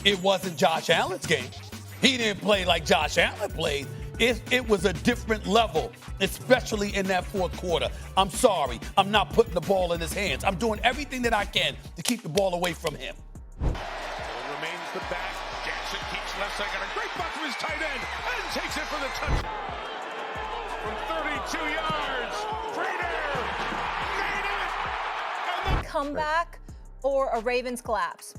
It wasn't Josh Allen's game. He didn't play like Josh Allen played. It was a different level, especially in that fourth quarter. I'm sorry. I'm not putting the ball in his hands. I'm doing everything that I can to keep the ball away from him. Remains the back. Jackson keeps left side. Got a great buck from his tight end and takes it for the touch. From 32 yards. Prater made it. Comeback or a Ravens collapse?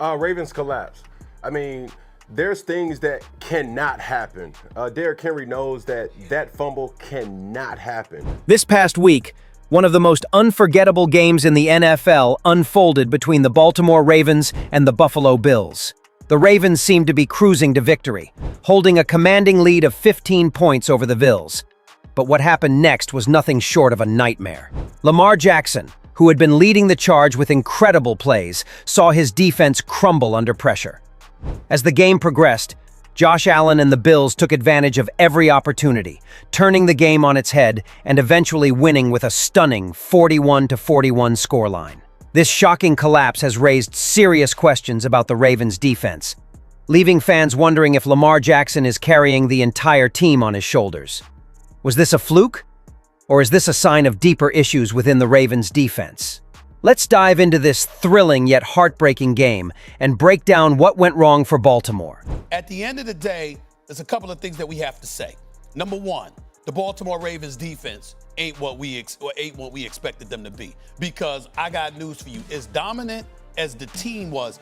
Ravens collapse. I mean, there's things that cannot happen. Derrick Henry knows that fumble cannot happen. This past week, one of the most unforgettable games in the NFL unfolded between the Baltimore Ravens and the Buffalo Bills. The Ravens seemed to be cruising to victory, holding a commanding lead of 15 points over the Bills. But what happened next was nothing short of a nightmare. Lamar Jackson, who had been leading the charge with incredible plays, saw his defense crumble under pressure. As the game progressed, Josh Allen and the Bills took advantage of every opportunity, turning the game on its head and eventually winning with a stunning 41-41 scoreline. This shocking collapse has raised serious questions about the Ravens' defense, leaving fans wondering if Lamar Jackson is carrying the entire team on his shoulders. Was this a fluke? Or is this a sign of deeper issues within the Ravens' defense? Let's dive into this thrilling yet heartbreaking game and break down what went wrong for Baltimore. At the end of the day, there's a couple of things that we have to say. Number one, the Baltimore Ravens defense ain't what we expected them to be. Because I got news for you. As dominant as the team was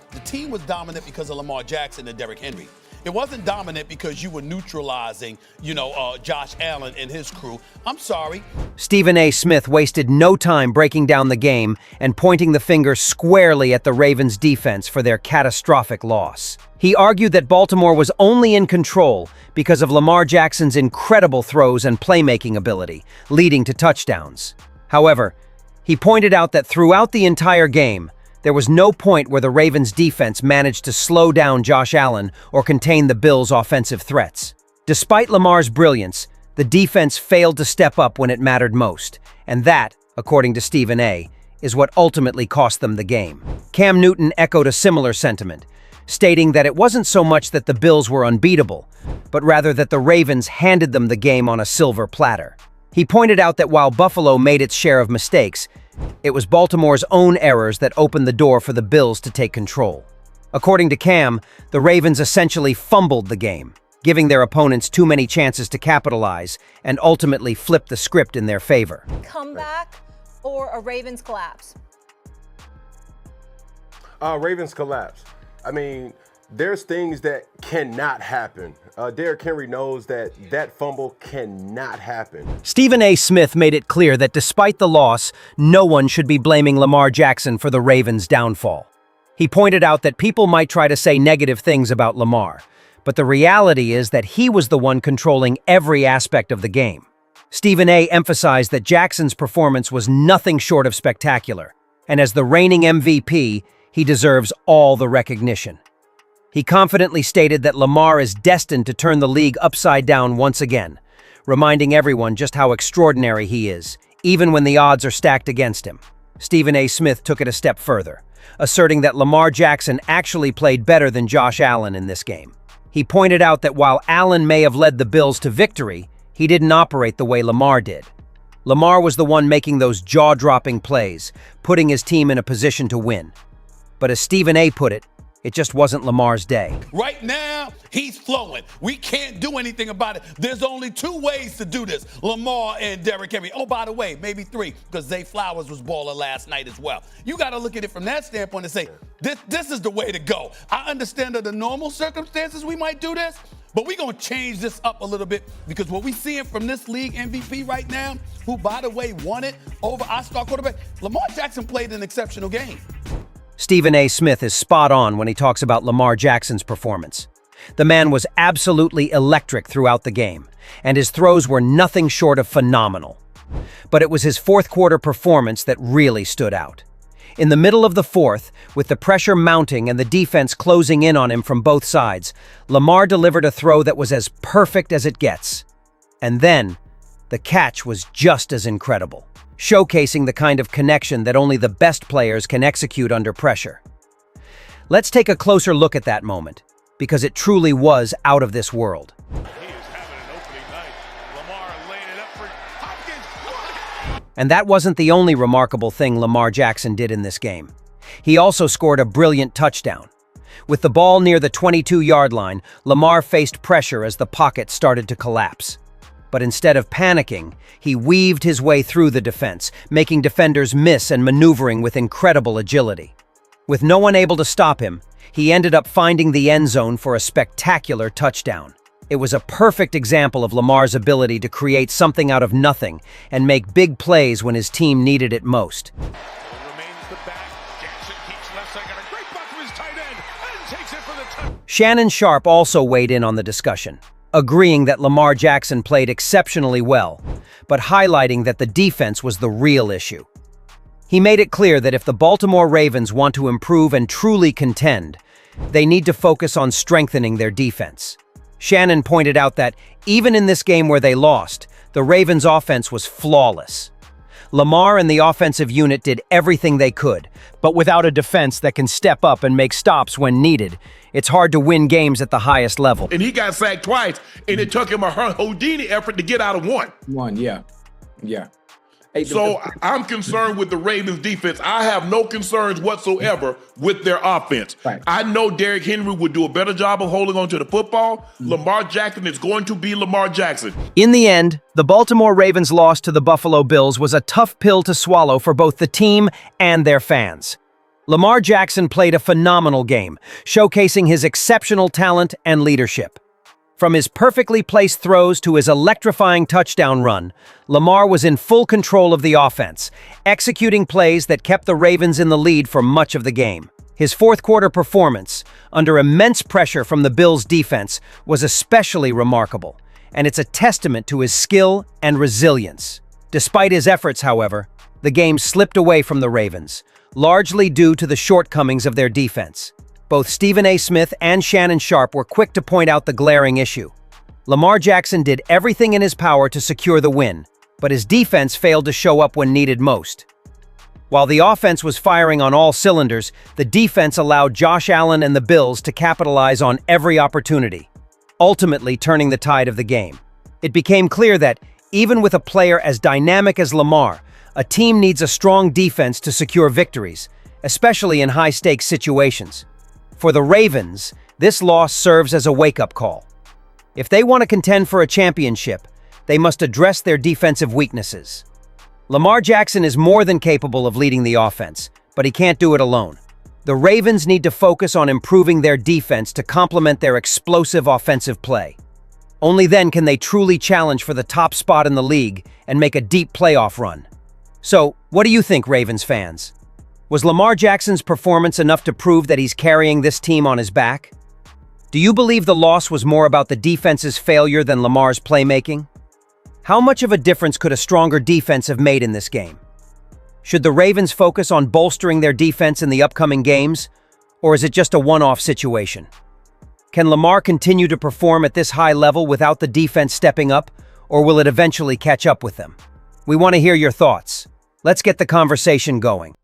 dominant because of Lamar Jackson and Derrick Henry. It wasn't dominant because you were neutralizing, Josh Allen and his crew. I'm sorry. Stephen A. Smith wasted no time breaking down the game and pointing the finger squarely at the Ravens' defense for their catastrophic loss. He argued that Baltimore was only in control because of Lamar Jackson's incredible throws and playmaking ability, leading to touchdowns. However, he pointed out that throughout the entire game, there was no point where the Ravens' defense managed to slow down Josh Allen or contain the Bills' offensive threats. Despite Lamar's brilliance, the defense failed to step up when it mattered most, and that, according to Stephen A., is what ultimately cost them the game. Cam Newton echoed a similar sentiment, stating that it wasn't so much that the Bills were unbeatable, but rather that the Ravens handed them the game on a silver platter. He pointed out that while Buffalo made its share of mistakes, it was Baltimore's own errors that opened the door for the Bills to take control. According to Cam, the Ravens essentially fumbled the game, giving their opponents too many chances to capitalize and ultimately flip the script in their favor. Comeback or a Ravens collapse? Ravens collapse. I mean, there's things that cannot happen. Derrick Henry knows that fumble cannot happen. Stephen A. Smith made it clear that despite the loss, no one should be blaming Lamar Jackson for the Ravens' downfall. He pointed out that people might try to say negative things about Lamar, but the reality is that he was the one controlling every aspect of the game. Stephen A. emphasized that Jackson's performance was nothing short of spectacular, and as the reigning MVP, he deserves all the recognition. He confidently stated that Lamar is destined to turn the league upside down once again, reminding everyone just how extraordinary he is, even when the odds are stacked against him. Stephen A. Smith took it a step further, asserting that Lamar Jackson actually played better than Josh Allen in this game. He pointed out that while Allen may have led the Bills to victory, he didn't operate the way Lamar did. Lamar was the one making those jaw-dropping plays, putting his team in a position to win. But as Stephen A. put it just wasn't Lamar's day. Right now, he's flowing. We can't do anything about it. There's only two ways to do this, Lamar and Derrick Henry. Oh, by the way, maybe three, because Zay Flowers was baller last night as well. You got to look at it from that standpoint and say, this is the way to go. I understand under normal circumstances we might do this, but we're going to change this up a little bit because what we're seeing from this league MVP right now, who, by the way, won it over our star quarterback, Lamar Jackson played an exceptional game. Stephen A. Smith is spot on when he talks about Lamar Jackson's performance. The man was absolutely electric throughout the game, and his throws were nothing short of phenomenal. But it was his fourth quarter performance that really stood out. In the middle of the fourth, with the pressure mounting and the defense closing in on him from both sides, Lamar delivered a throw that was as perfect as it gets. And then, the catch was just as incredible, showcasing the kind of connection that only the best players can execute under pressure. Let's take a closer look at that moment, because it truly was out of this world. He is having an opening night. Lamar laying it up for Hopkins. And that wasn't the only remarkable thing Lamar Jackson did in this game. He also scored a brilliant touchdown. With the ball near the 22-yard line, Lamar faced pressure as the pocket started to collapse. But instead of panicking, he weaved his way through the defense, making defenders miss and maneuvering with incredible agility. With no one able to stop him, he ended up finding the end zone for a spectacular touchdown. It was a perfect example of Lamar's ability to create something out of nothing and make big plays when his team needed it most. Remains the back. Jackson keeps left side. Got a great bump from his tight end and takes it for the touchdown. Shannon Sharp also weighed in on the discussion, agreeing that Lamar Jackson played exceptionally well, but highlighting that the defense was the real issue. He made it clear that if the Baltimore Ravens want to improve and truly contend, they need to focus on strengthening their defense. Shannon pointed out that even in this game where they lost, the Ravens' offense was flawless. Lamar and the offensive unit did everything they could, but without a defense that can step up and make stops when needed, it's hard to win games at the highest level. And he got sacked twice, and it took him a Houdini effort to get out of one. Yeah. Hey, So I'm concerned with the Ravens defense. I have no concerns whatsoever with their offense. Right. I know Derrick Henry would do a better job of holding on to the football. Lamar Jackson is going to be Lamar Jackson. In the end, the Baltimore Ravens' loss to the Buffalo Bills was a tough pill to swallow for both the team and their fans. Lamar Jackson played a phenomenal game, showcasing his exceptional talent and leadership. From his perfectly placed throws to his electrifying touchdown run, Lamar was in full control of the offense, executing plays that kept the Ravens in the lead for much of the game. His fourth-quarter performance, under immense pressure from the Bills' defense, was especially remarkable, and it's a testament to his skill and resilience. Despite his efforts, however, the game slipped away from the Ravens, largely due to the shortcomings of their defense. Both Stephen A. Smith and Shannon Sharp were quick to point out the glaring issue. Lamar Jackson did everything in his power to secure the win, but his defense failed to show up when needed most. While the offense was firing on all cylinders, the defense allowed Josh Allen and the Bills to capitalize on every opportunity, ultimately turning the tide of the game. It became clear that, even with a player as dynamic as Lamar, a team needs a strong defense to secure victories, especially in high-stakes situations. For the Ravens, this loss serves as a wake-up call. If they want to contend for a championship, they must address their defensive weaknesses. Lamar Jackson is more than capable of leading the offense, but he can't do it alone. The Ravens need to focus on improving their defense to complement their explosive offensive play. Only then can they truly challenge for the top spot in the league and make a deep playoff run. So, what do you think, Ravens fans? Was Lamar Jackson's performance enough to prove that he's carrying this team on his back? Do you believe the loss was more about the defense's failure than Lamar's playmaking? How much of a difference could a stronger defense have made in this game? Should the Ravens focus on bolstering their defense in the upcoming games, or is it just a one-off situation? Can Lamar continue to perform at this high level without the defense stepping up, or will it eventually catch up with them? We want to hear your thoughts. Let's get the conversation going.